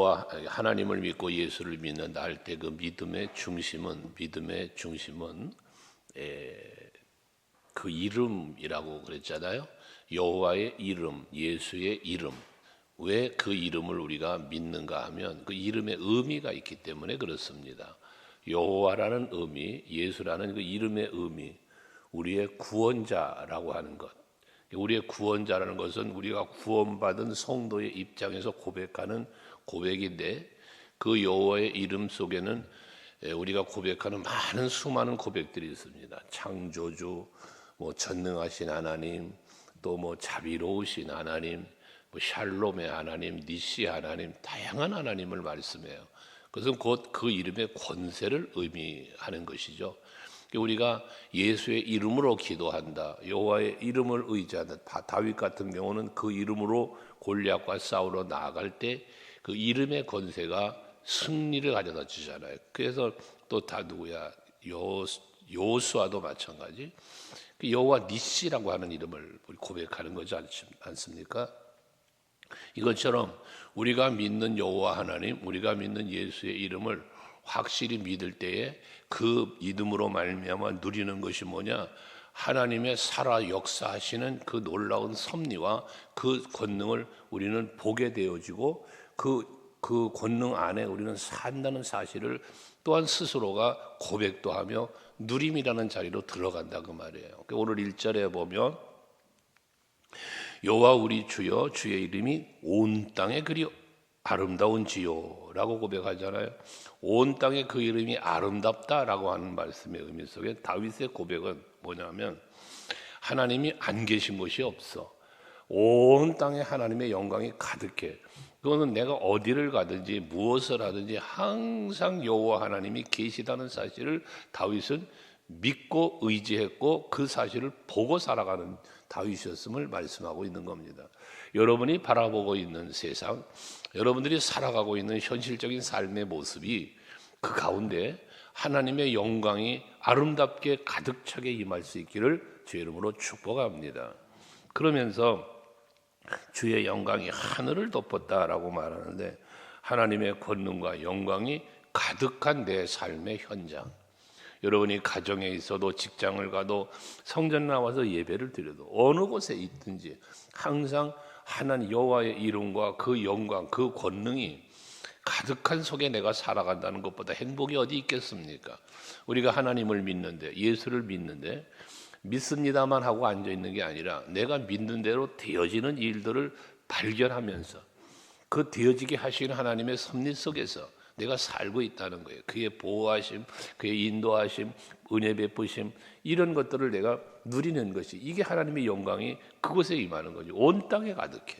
여호와 하나님을 믿고 예수를 믿는다 할 때 그 믿음의 중심은 그 이름이라고 그랬잖아요. 여호와의 이름, 예수의 이름. 왜 그 이름을 우리가 믿는가 하면 그 이름의 의미가 있기 때문에 그렇습니다. 여호와라는 의미, 예수라는 그 이름의 의미, 우리의 구원자라고 하는 것. 우리의 구원자라는 것은 우리가 구원받은 성도의 입장에서 고백하는 고백인데, 그 여호와의 이름 속에는 우리가 고백하는 많은 수많은 고백들이 있습니다. 창조주, 전능하신 하나님, 또 자비로우신 하나님, 샬롬의 하나님, 니시 하나님, 다양한 하나님을 말씀해요. 그것은 곧 그 이름의 권세를 의미하는 것이죠. 우리가 예수의 이름으로 기도한다, 여호와의 이름을 의지한다. 다윗 같은 경우는 그 이름으로 골리앗과 싸우러 나아갈 때 그 이름의 권세가 승리를 가져다 주잖아요. 그래서 또 다 누구야? 여호수아도 마찬가지. 여호와 니시라고 하는 이름을 고백하는 거지 않습니까? 이것처럼 우리가 믿는 여호와 하나님, 우리가 믿는 예수의 이름을 확실히 믿을 때에 그 믿음으로 말미암아 누리는 것이 뭐냐? 하나님의 살아 역사하시는 그 놀라운 섭리와 그 권능을 우리는 보게 되어지고 그 권능 안에 우리는 산다는 사실을 또한 스스로가 고백도 하며 누림이라는 자리로 들어간다 그 말이에요. 오늘 1절에 보면 여호와 우리 주여, 주의 이름이 온 땅에 그리 아름다운지요 라고 고백하잖아요. 온 땅에 그 이름이 아름답다라고 하는 말씀의 의미 속에 다윗의 고백은 뭐냐면 하나님이 안 계신 곳이 없어. 온 땅에 하나님의 영광이 가득해. 그거는 내가 어디를 가든지 무엇을 하든지 항상 여호와 하나님이 계시다는 사실을 다윗은 믿고 의지했고 그 사실을 보고 살아가는 다윗이었음을 말씀하고 있는 겁니다. 여러분이 바라보고 있는 세상, 여러분들이 살아가고 있는 현실적인 삶의 모습이 그 가운데 하나님의 영광이 아름답게 가득 차게 임할 수 있기를 주의 이름으로 축복합니다. 그러면서 주의 영광이 하늘을 덮었다라고 말하는데, 하나님의 권능과 영광이 가득한 내 삶의 현장, 여러분이 가정에 있어도 직장을 가도 성전 나와서 예배를 드려도 어느 곳에 있든지 항상 하나님 여호와의 이름과 그 영광, 그 권능이 가득한 속에 내가 살아간다는 것보다 행복이 어디 있겠습니까? 우리가 하나님을 믿는데, 예수를 믿는데 믿습니다만 하고 앉아있는 게 아니라 내가 믿는 대로 되어지는 일들을 발견하면서 그 되어지게 하시는 하나님의 섭리 속에서 내가 살고 있다는 거예요. 그의 보호하심, 그의 인도하심, 은혜 베푸심, 이런 것들을 내가 누리는 것이, 이게 하나님의 영광이 그곳에 임하는 거죠. 온 땅에 가득해.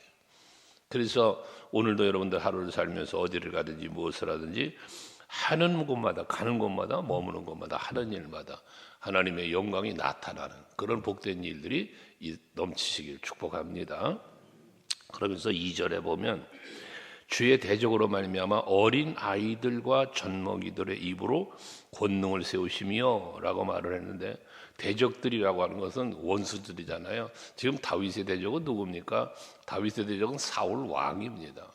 그래서 오늘도 여러분들 하루를 살면서 어디를 가든지 무엇을 하든지 하는 곳마다, 가는 곳마다, 머무는 곳마다, 하는 일마다 하나님의 영광이 나타나는 그런 복된 일들이 넘치시길 축복합니다. 그러면서 2절에 보면 주의 대적으로 말미암아 어린 아이들과 젖먹이들의 입으로 권능을 세우시며 라고 말을 했는데, 대적들이라고 하는 것은 원수들이잖아요. 지금 다윗의 대적은 누굽니까? 다윗의 대적은 사울 왕입니다.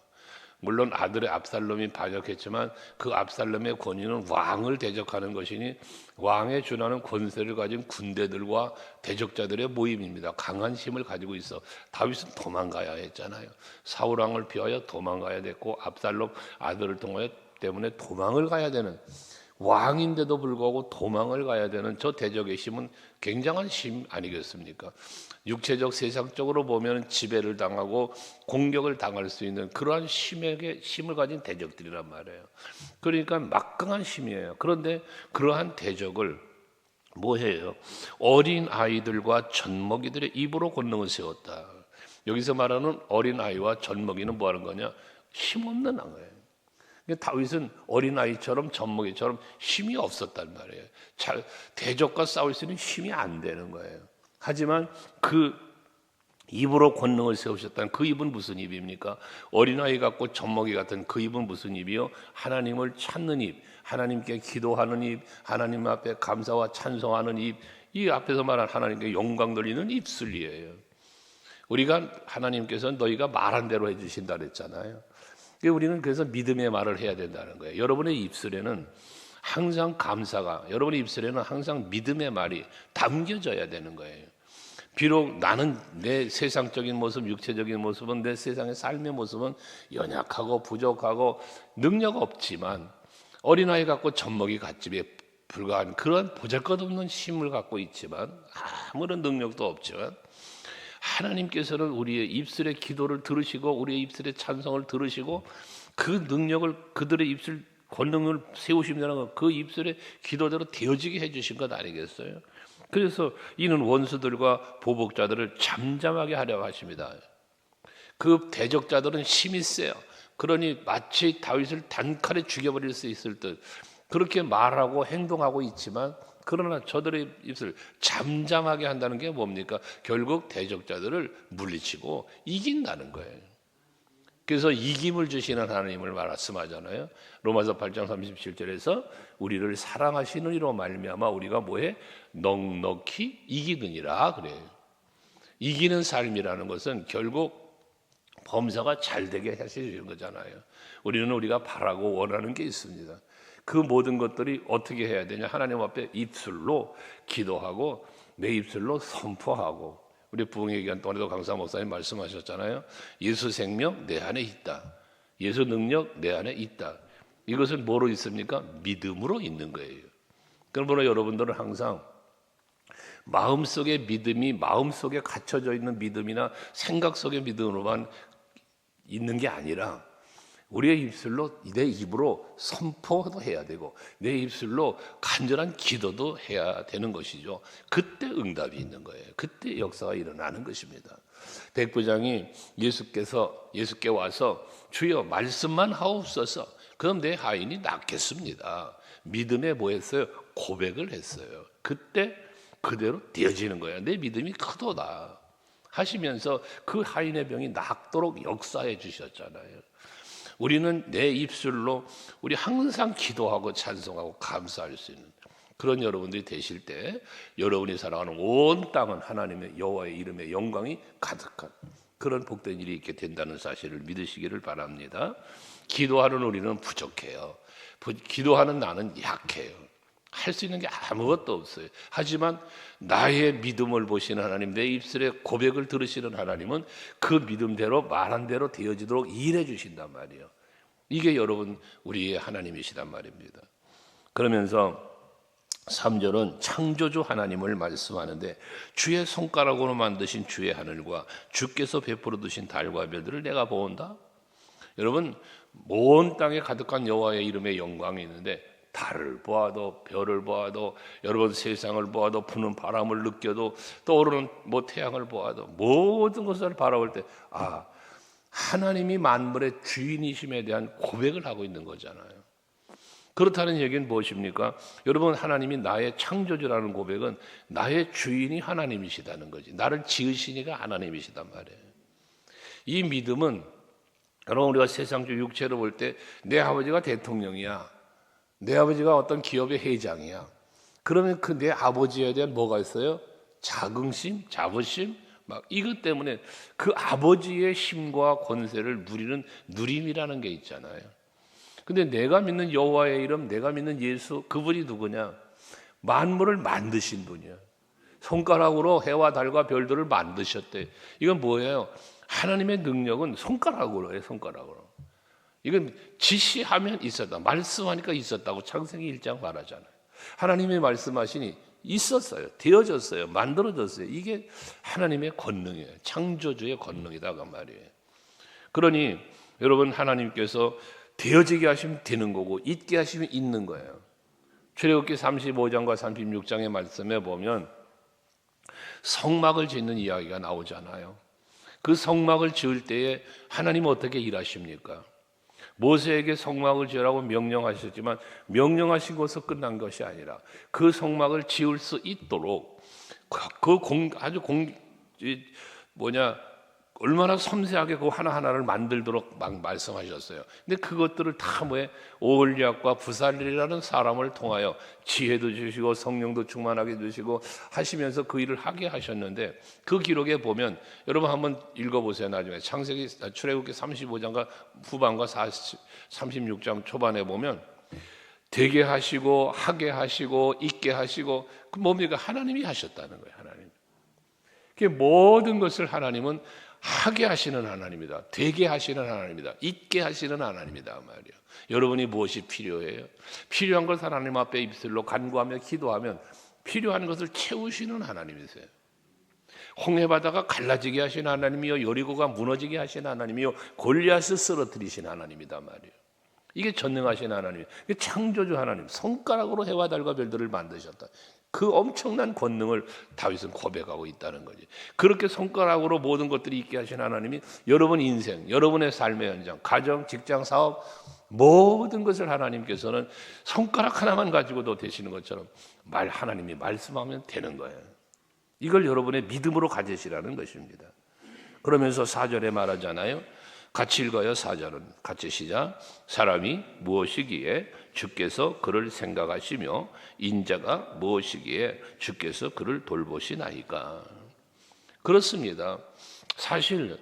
물론 아들의 압살롬이 반역했지만 그 압살롬의 권위는 왕을 대적하는 것이니 왕에 준하는 권세를 가진 군대들과 대적자들의 모임입니다. 강한 힘을 가지고 있어. 다윗은 도망가야 했잖아요. 사울 왕을 피하여 도망가야 됐고, 압살롬 아들을 통하여 때문에 도망을 가야 되는, 왕인데도 불구하고 도망을 가야 되는 저 대적의 힘은 굉장한 힘 아니겠습니까? 육체적 세상적으로 보면 지배를 당하고 공격을 당할 수 있는 그러한 힘을 가진 대적들이란 말이에요. 그러니까 막강한 힘이에요. 그런데 그러한 대적을 뭐 해요? 어린 아이들과 젖먹이들의 입으로 권능을 세웠다. 여기서 말하는 어린 아이와 젖먹이는 뭐 하는 거냐? 힘없는 거예요. 다윗은 어린아이처럼 젖먹이처럼 힘이 없었단 말이에요. 대적과 싸울 수 있는 힘이 안 되는 거예요. 하지만 그 입으로 권능을 세우셨다는 그 입은 무슨 입입니까? 어린아이 같고 젖먹이 같은 그 입은 무슨 입이요? 하나님을 찾는 입, 하나님께 기도하는 입, 하나님 앞에 감사와 찬송하는 입, 이 앞에서 말한 하나님께 영광 돌리는 입술이에요. 우리가 하나님께서 너희가 말한 대로 해주신다 그랬잖아요. 우리는 그래서 믿음의 말을 해야 된다는 거예요. 여러분의 입술에는 항상 감사가, 여러분의 입술에는 항상 믿음의 말이 담겨져야 되는 거예요. 비록 나는 내 세상적인 모습, 육체적인 모습은, 내 세상의 삶의 모습은 연약하고 부족하고 능력 없지만, 어린아이 같고 젖먹이 갓집에 불과한 그런 보잘것없는 힘을 갖고 있지만, 아무런 능력도 없지만, 하나님께서는 우리의 입술의 기도를 들으시고 우리의 입술의 찬송을 들으시고 그 능력을, 그들의 입술 권능을 세우신다는 것, 그 입술의 기도대로 되어지게 해주신 것 아니겠어요? 그래서 이는 원수들과 보복자들을 잠잠하게 하려고 하십니다. 그 대적자들은 힘이 세요. 그러니 마치 다윗을 단칼에 죽여버릴 수 있을 듯 그렇게 말하고 행동하고 있지만, 그러나 저들의 입술 잠잠하게 한다는 게 뭡니까? 결국 대적자들을 물리치고 이긴다는 거예요. 그래서 이김을 주시는 하나님을 말씀하잖아요. 로마서 8장 37절에서 우리를 사랑하시는 이로 말미암아 우리가 뭐해? 넉넉히 이기느니라 그래요. 이기는 삶이라는 것은 결국 범사가 잘 되게 하시는 거잖아요. 우리가 바라고 원하는 게 있습니다. 그 모든 것들이 어떻게 해야 되냐? 하나님 앞에 입술로 기도하고 내 입술로 선포하고, 우리 부흥회 기간 동안에도 강사 목사님 말씀하셨잖아요. 예수 생명 내 안에 있다. 예수 능력 내 안에 있다. 이것은 뭐로 있습니까? 믿음으로 있는 거예요. 그러므로 여러분들은 항상 마음속에 믿음이, 마음속에 갇혀져 있는 믿음이나 생각 속의 믿음으로만 있는 게 아니라 우리의 입술로, 내 입으로 선포도 해야 되고 내 입술로 간절한 기도도 해야 되는 것이죠. 그때 응답이 있는 거예요. 그때 역사가 일어나는 것입니다. 백부장이 예수께 와서 주여 말씀만 하옵소서, 그럼 내 하인이 낫겠습니다. 믿음에 뭐 했어요? 고백을 했어요. 그때 그대로 되어지는 거예요. 내 믿음이 크도다 하시면서 그 하인의 병이 낫도록 역사해 주셨잖아요. 우리는 내 입술로 우리 항상 기도하고 찬송하고 감사할 수 있는 그런 여러분들이 되실 때, 여러분이 살아가는 온 땅은 하나님의 여호와의 이름의 영광이 가득한 그런 복된 일이 있게 된다는 사실을 믿으시기를 바랍니다. 기도하는 우리는 부족해요. 기도하는 나는 약해요. 할 수 있는 게 아무것도 없어요. 하지만 나의 믿음을 보시는 하나님, 내 입술의 고백을 들으시는 하나님은 그 믿음대로 말한 대로 되어지도록 일해 주신단 말이에요. 이게 여러분 우리의 하나님이시단 말입니다. 그러면서 3절은 창조주 하나님을 말씀하는데, 주의 손가락으로 만드신 주의 하늘과 주께서 베풀어 두신 달과 별들을 내가 보온다. 여러분, 온 땅에 가득한 여호와의 이름의 영광이 있는데, 달을 보아도 별을 보아도, 여러분 세상을 보아도, 부는 바람을 느껴도, 떠오르는 태양을 보아도, 모든 것을 바라볼 때 하나님이 만물의 주인이심에 대한 고백을 하고 있는 거잖아요. 그렇다는 얘기는 무엇입니까? 여러분, 하나님이 나의 창조주라는 고백은 나의 주인이 하나님이시다는 거지. 나를 지으신 이가 하나님이시단 말이에요. 이 믿음은 여러분, 우리가 세상적 육체로 볼 때 내 아버지가 대통령이야, 내 아버지가 어떤 기업의 회장이야, 그러면 그 내 아버지에 대한 뭐가 있어요? 자긍심, 자부심, 이것 때문에 그 아버지의 힘과 권세를 누리는 누림이라는 게 있잖아요. 근데 내가 믿는 여호와의 이름, 내가 믿는 예수, 그분이 누구냐? 만물을 만드신 분이야. 손가락으로 해와 달과 별들을 만드셨대. 이건 뭐예요? 하나님의 능력은 손가락으로 해요. 손가락으로. 이건 지시하면 있었다, 말씀하니까 있었다고 창세기 1장 말하잖아요. 하나님이 말씀하시니 있었어요. 되어졌어요. 만들어졌어요. 이게 하나님의 권능이에요. 창조주의 권능이다 그 말이에요. 그러니 여러분, 하나님께서 되어지게 하시면 되는 거고 있게 하시면 있는 거예요. 출애굽기 35장과 36장의 말씀에 보면 성막을 짓는 이야기가 나오잖아요. 그 성막을 지을 때에 하나님은 어떻게 일하십니까? 모세에게 성막을 지으라고 명령하셨지만 명령하신 것으로 끝난 것이 아니라 그 성막을 지을 수 있도록 얼마나 섬세하게 그 하나하나를 만들도록 막 말씀하셨어요. 근데 그것들을 다 뭐에 오홀리압과 부살리라는 사람을 통하여 지혜도 주시고 성령도 충만하게 주시고 하시면서 그 일을 하게 하셨는데, 그 기록에 보면 여러분 한번 읽어보세요. 나중에 출애굽기 35장과 후반과 36장 초반에 보면 되게 하시고 하게 하시고 있게 하시고, 그 뭡니까? 하나님이 하셨다는 거예요. 하나님. 그 모든 것을 하나님은 하게 하시는 하나님이다. 되게 하시는 하나님이다. 있게 하시는 하나님이다 말이에요. 여러분이 무엇이 필요해요? 필요한 걸 하나님 앞에 입술로 간구하며 기도하면 필요한 것을 채우시는 하나님이세요. 홍해바다가 갈라지게 하신 하나님이요, 여리고가 무너지게 하신 하나님이요, 골리앗을 쓰러뜨리신 하나님이다 말이에요. 이게 전능하신 하나님, 이게 창조주 하나님, 손가락으로 해와 달과 별들을 만드셨다. 그 엄청난 권능을 다윗은 고백하고 있다는 거지. 그렇게 손가락으로 모든 것들이 있게 하신 하나님이 여러분 인생, 여러분의 삶의 현장, 가정, 직장, 사업, 모든 것을 하나님께서는 손가락 하나만 가지고도 되시는 것처럼 하나님이 말씀하면 되는 거예요. 이걸 여러분의 믿음으로 가지시라는 것입니다. 그러면서 4절에 말하잖아요. 같이 읽어요. 4절은 같이 시작. 사람이 무엇이기에 주께서 그를 생각하시며 인자가 무엇이기에 주께서 그를 돌보시나이까. 그렇습니다. 사실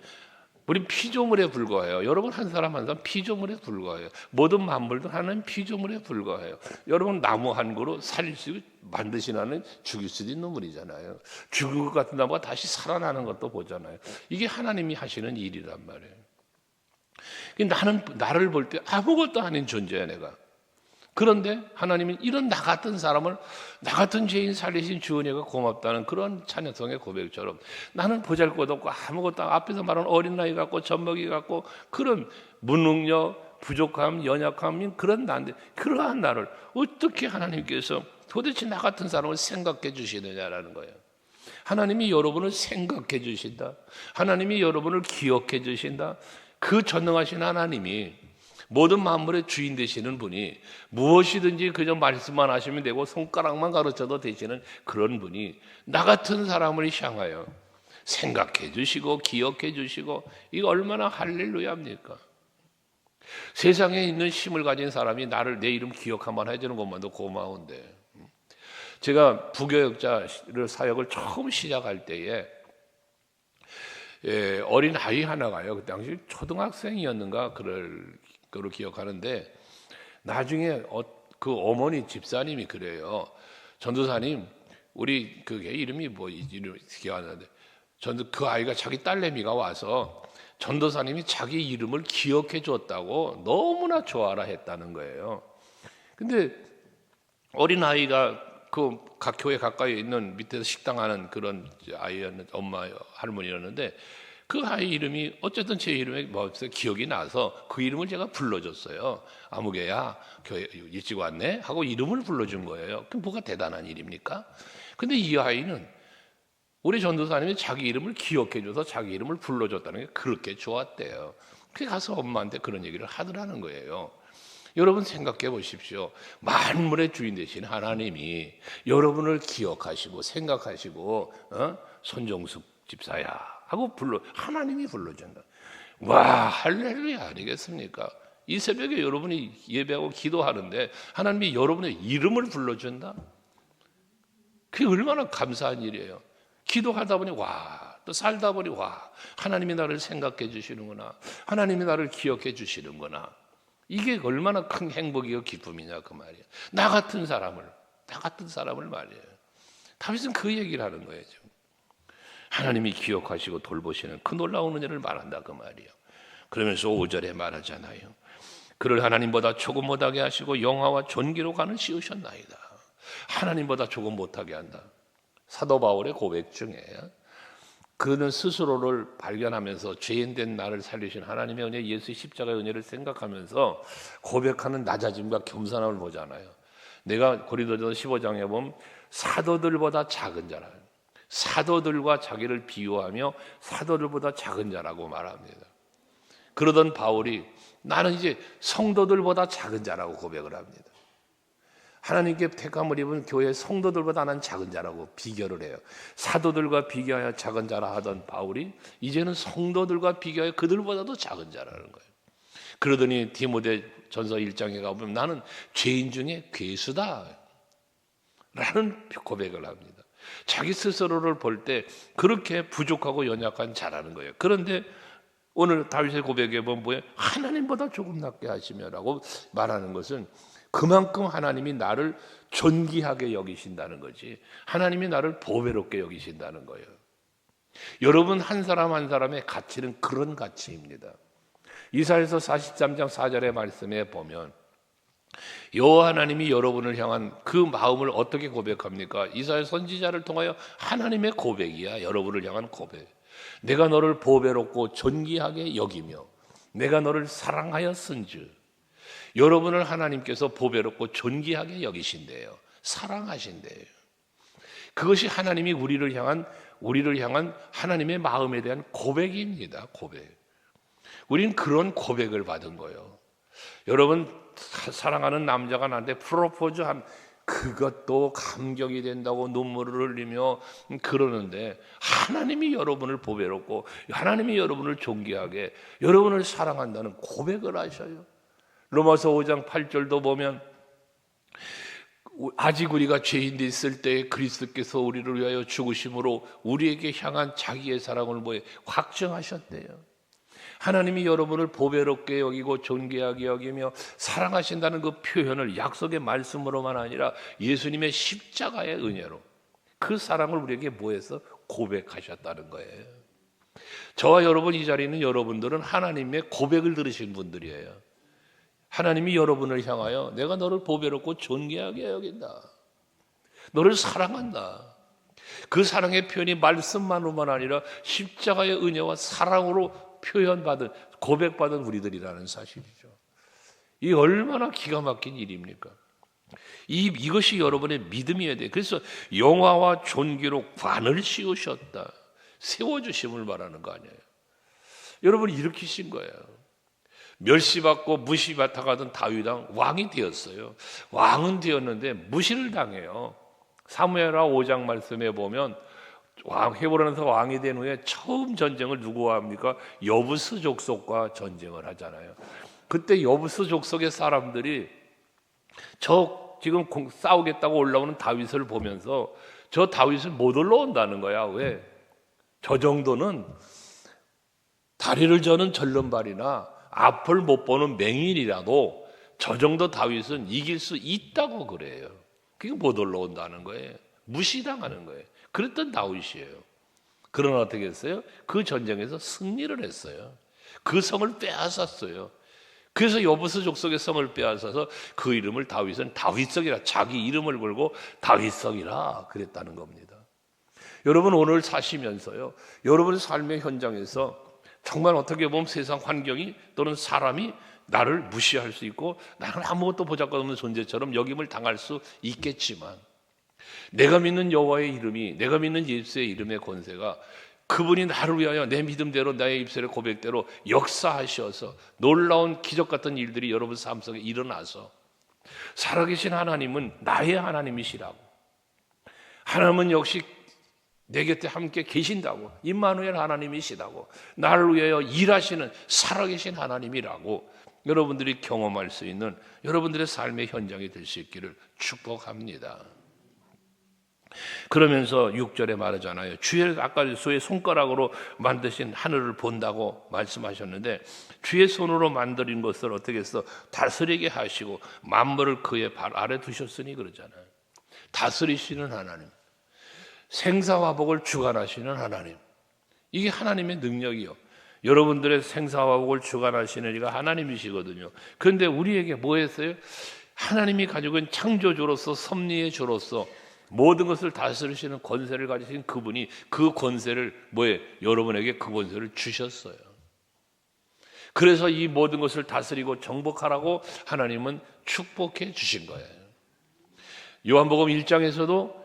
우리 피조물에 불과해요. 여러분 한 사람 한 사람 피조물에 불과해요. 모든 만물도 하나님 피조물에 불과해요. 여러분 나무 한 그루 살릴 수 만드시나는 죽일 수도 있는 물이잖아요. 죽은 것 같은 나무가 다시 살아나는 것도 보잖아요. 이게 하나님이 하시는 일이란 말이에요. 나는 나를 볼 때 아무것도 아닌 존재야 내가. 그런데 하나님은 이런 나 같은 사람을, 나 같은 죄인 살리신 주 은혜가 고맙다는 그런 찬양성의 고백처럼, 나는 보잘것없고 아무것도 앞에서 말하는 어린아이 같고 젖먹이 같고 그런 무능력, 부족함, 연약함인 그런 나인데, 그러한 나를 어떻게 하나님께서 도대체 나 같은 사람을 생각해 주시느냐라는 거예요. 하나님이 여러분을 생각해 주신다. 하나님이 여러분을 기억해 주신다. 그 전능하신 하나님이, 모든 만물의 주인 되시는 분이, 무엇이든지 그저 말씀만 하시면 되고 손가락만 가르쳐도 되시는 그런 분이 나 같은 사람을 향하여 생각해 주시고 기억해 주시고, 이거 얼마나 할렐루야입니까? 세상에 있는 힘을 가진 사람이 나를, 내 이름 기억 한번 해주는 것만도 고마운데, 제가 부교역자를 사역을 처음 시작할 때에 어린 아이 하나가요. 그 당시 초등학생이었는가 그걸 기억하는데, 나중에 그 어머니 집사님이 그래요. 전도사님, 우리 그게 이름이 뭐 이름 기억 안 나는데, 그 아이가 자기 딸내미가 와서 전도사님이 자기 이름을 기억해 줬다고 너무나 좋아라 했다는 거예요. 근데 어린 아이가 그 각 교회 가까이 있는 밑에서 식당하는 그런 아이였는, 엄마 할머니였는데, 그 아이 이름이 어쨌든 제 이름에 기억이 나서 그 이름을 제가 불러줬어요. 아무개야 교회 일찍 왔네 하고 이름을 불러준 거예요. 그럼 뭐가 대단한 일입니까? 근데 이 아이는 우리 전도사님이 자기 이름을 기억해줘서 자기 이름을 불러줬다는 게 그렇게 좋았대요. 그래 가서 엄마한테 그런 얘기를 하더라는 거예요. 여러분 생각해 보십시오. 만물의 주인 되신 하나님이 여러분을 기억하시고 생각하시고 손정숙 집사야 하고 하나님이 불러준다. 와, 할렐루야 아니겠습니까? 이 새벽에 여러분이 예배하고 기도하는데 하나님이 여러분의 이름을 불러준다? 그게 얼마나 감사한 일이에요. 기도하다 보니 와, 또 살다 보니 와, 하나님이 나를 생각해 주시는구나, 하나님이 나를 기억해 주시는구나. 이게 얼마나 큰 행복이고 기쁨이냐 그 말이에요. 나 같은 사람을 말이에요. 다윗은 그 얘기를 하는 거예요. 지금. 하나님이 기억하시고 돌보시는 그 놀라운 은혜를 말한다 그 말이에요. 그러면서 5절에 말하잖아요. 그를 하나님보다 조금 못하게 하시고 영화와 존귀로 가는 씌우셨나이다. 하나님보다 조금 못하게 한다. 사도 바울의 고백 중에 그는 스스로를 발견하면서 죄인된 나를 살리신 하나님의 은혜, 예수의 십자가의 은혜를 생각하면서 고백하는 낮아짐과 겸손함을 보잖아요. 내가 고린도전서 15장에 보면 사도들보다 작은 자라, 사도들과 자기를 비유하며 사도들보다 작은 자라고 말합니다. 그러던 바울이 나는 이제 성도들보다 작은 자라고 고백을 합니다. 하나님께 택함을 입은 교회 성도들보다 난 작은 자라고 비교를 해요. 사도들과 비교하여 작은 자라 하던 바울이 이제는 성도들과 비교하여 그들보다도 작은 자라는 거예요. 그러더니 디모데 전서 1장에 가보면 나는 죄인 중에 괴수다 라는 고백을 합니다. 자기 스스로를 볼 때 그렇게 부족하고 연약한 자라는 거예요. 그런데 오늘 다윗의 고백에 보면 뭐예요? 하나님보다 조금 낫게 하시며라고 말하는 것은 그만큼 하나님이 나를 존귀하게 여기신다는 거지, 하나님이 나를 보배롭게 여기신다는 거예요. 여러분 한 사람 한 사람의 가치는 그런 가치입니다. 이사야서 43장 4절의 말씀에 보면 여호와 하나님이 여러분을 향한 그 마음을 어떻게 고백합니까? 이사야 선지자를 통하여 하나님의 고백이야. 여러분을 향한 고백. 내가 너를 보배롭고 존귀하게 여기며 내가 너를 사랑하였은즉. 여러분을 하나님께서 보배롭고 존귀하게 여기신대요. 사랑하신대요. 그것이 하나님이 우리를 향한 하나님의 마음에 대한 고백입니다. 고백. 우린 그런 고백을 받은 거예요. 여러분 사랑하는 남자가 나한테 프로포즈한 그것도 감격이 된다고 눈물을 흘리며 그러는데 하나님이 여러분을 보배롭고 하나님이 여러분을 존귀하게 여러분을 사랑한다는 고백을 하셔요. 로마서 5장 8절도 보면 아직 우리가 죄인 데 있을 때 그리스도께서 우리를 위하여 죽으심으로 우리에게 향한 자기의 사랑을 확증하셨대요. 하나님이 여러분을 보배롭게 여기고 존귀하게 여기며 사랑하신다는 그 표현을 약속의 말씀으로만 아니라 예수님의 십자가의 은혜로 그 사랑을 우리에게 뭐해서 고백하셨다는 거예요. 저와 여러분 이 자리에 있는 여러분들은 하나님의 고백을 들으신 분들이에요. 하나님이 여러분을 향하여 내가 너를 보배롭고 존귀하게 여긴다. 너를 사랑한다. 그 사랑의 표현이 말씀만으로만 아니라 십자가의 은혜와 사랑으로 표현받은 고백받은 우리들이라는 사실이죠. 이 얼마나 기가 막힌 일입니까? 이것이 여러분의 믿음이어야 돼요. 그래서 영화와 존귀로 관을 씌우셨다. 세워주심을 말하는 거 아니에요. 여러분이 일으키신 거예요. 멸시받고 무시받아가던 다윗왕 왕이 되었어요. 왕은 되었는데 무시를 당해요. 사무엘하 5장 말씀에 보면 헤브론에서 왕이 된 후에 처음 전쟁을 누구와 합니까? 여부스 족속과 전쟁을 하잖아요. 그때 여부스 족속의 사람들이 지금 싸우겠다고 올라오는 다윗을 보면서 저 다윗을 못 올라온다는 거야. 왜? 저 정도는 다리를 저는 절름발이나 앞을 못 보는 맹인이라도 저 정도 다윗은 이길 수 있다고 그래요. 그게 못 올라온다는 거예요. 무시당하는 거예요. 그랬던 다윗이에요. 그러나 어떻게 했어요? 그 전쟁에서 승리를 했어요. 그 성을 빼앗았어요. 그래서 여부스 족속의 성을 빼앗아서 그 이름을 다윗은 다윗성이라, 자기 이름을 걸고 다윗성이라 그랬다는 겁니다. 여러분 오늘 사시면서요, 여러분의 삶의 현장에서 정말 어떻게 보면 세상 환경이 또는 사람이 나를 무시할 수 있고 나는 아무것도 보잘것없는 존재처럼 여김을 당할 수 있겠지만 내가 믿는 여호와의 이름이, 내가 믿는 예수의 이름의 권세가 그분이 나를 위하여 내 믿음대로 나의 입술의 고백대로 역사하셔서 놀라운 기적 같은 일들이 여러분 삶 속에 일어나서 살아계신 하나님은 나의 하나님이시라고, 하나님은 역시 내 곁에 함께 계신다고, 임마누엘 하나님이시다고, 나를 위하여 일하시는 살아계신 하나님이라고 여러분들이 경험할 수 있는 여러분들의 삶의 현장이 될 수 있기를 축복합니다. 그러면서 6절에 말하잖아요. 주의 아까 소의 손가락으로 만드신 하늘을 본다고 말씀하셨는데 주의 손으로 만드린 것을 어떻게 해서 다스리게 하시고 만물을 그의 발 아래 두셨으니 그러잖아요. 다스리시는 하나님, 생사화복을 주관하시는 하나님, 이게 하나님의 능력이요. 여러분들의 생사화복을 주관하시는 이가 하나님이시거든요. 그런데 우리에게 뭐 했어요? 하나님이 가지고 있는 창조주로서, 섭리의 주로서 모든 것을 다스리시는 권세를 가지신 그분이 그 권세를 여러분에게 그 권세를 주셨어요. 그래서 이 모든 것을 다스리고 정복하라고 하나님은 축복해 주신 거예요. 요한복음 1장에서도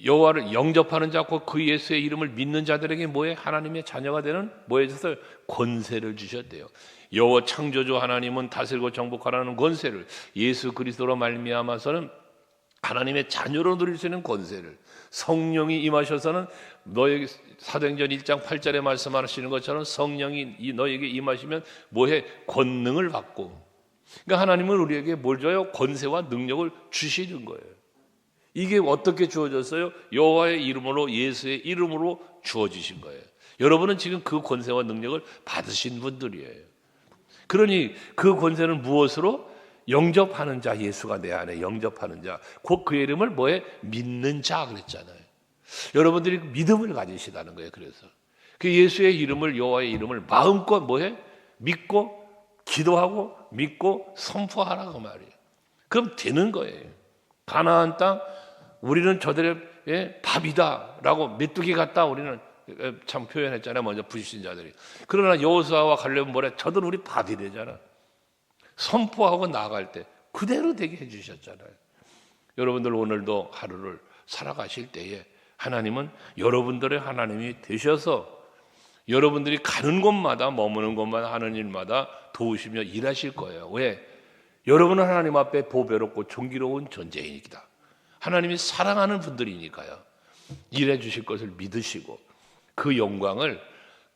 여호와를 영접하는 자고 그 예수의 이름을 믿는 자들에게 하나님의 자녀가 되는 해줬어요? 권세를 주셨대요. 여호와 창조주 하나님은 다스리고 정복하라는 권세를 예수 그리스도로 말미암아서는 하나님의 자녀로 누릴 수 있는 권세를, 성령이 임하셔서는 너에게, 사도행전 1장 8절에 말씀하시는 것처럼 성령이 너에게 임하시면 뭐해? 권능을 받고. 그러니까 하나님은 우리에게 뭘 줘요? 권세와 능력을 주시는 거예요. 이게 어떻게 주어졌어요? 여호와의 이름으로, 예수의 이름으로 주어지신 거예요. 여러분은 지금 그 권세와 능력을 받으신 분들이에요. 그러니 그 권세는 무엇으로? 영접하는 자, 예수가 내 안에 영접하는 자, 곧 그의 이름을 뭐해? 믿는 자 그랬잖아요. 여러분들이 믿음을 가지시다는 거예요. 그래서 그 예수의 이름을, 여호와의 이름을 마음껏 뭐해? 믿고 기도하고 믿고 선포하라고 말이에요. 그럼 되는 거예요. 가나안 땅, 우리는 저들의 밥이다라고 메뚜기 같다 우리는 참 표현했잖아요. 먼저 불신자들이. 그러나 여호수아와 갈렙은 뭐래? 저들 우리 밥이래잖아. 선포하고 나아갈 때 그대로 되게 해주셨잖아요. 여러분들 오늘도 하루를 살아가실 때에 하나님은 여러분들의 하나님이 되셔서 여러분들이 가는 곳마다, 머무는 곳마다 하는 일마다 도우시며 일하실 거예요. 왜? 여러분은 하나님 앞에 보배롭고 존귀로운 존재이니까. 하나님이 사랑하는 분들이니까요. 일해 주실 것을 믿으시고 그 영광을,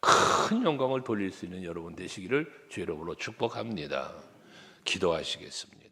큰 영광을 돌릴 수 있는 여러분 되시기를 주 이름으로 축복합니다. 기도하시겠습니다.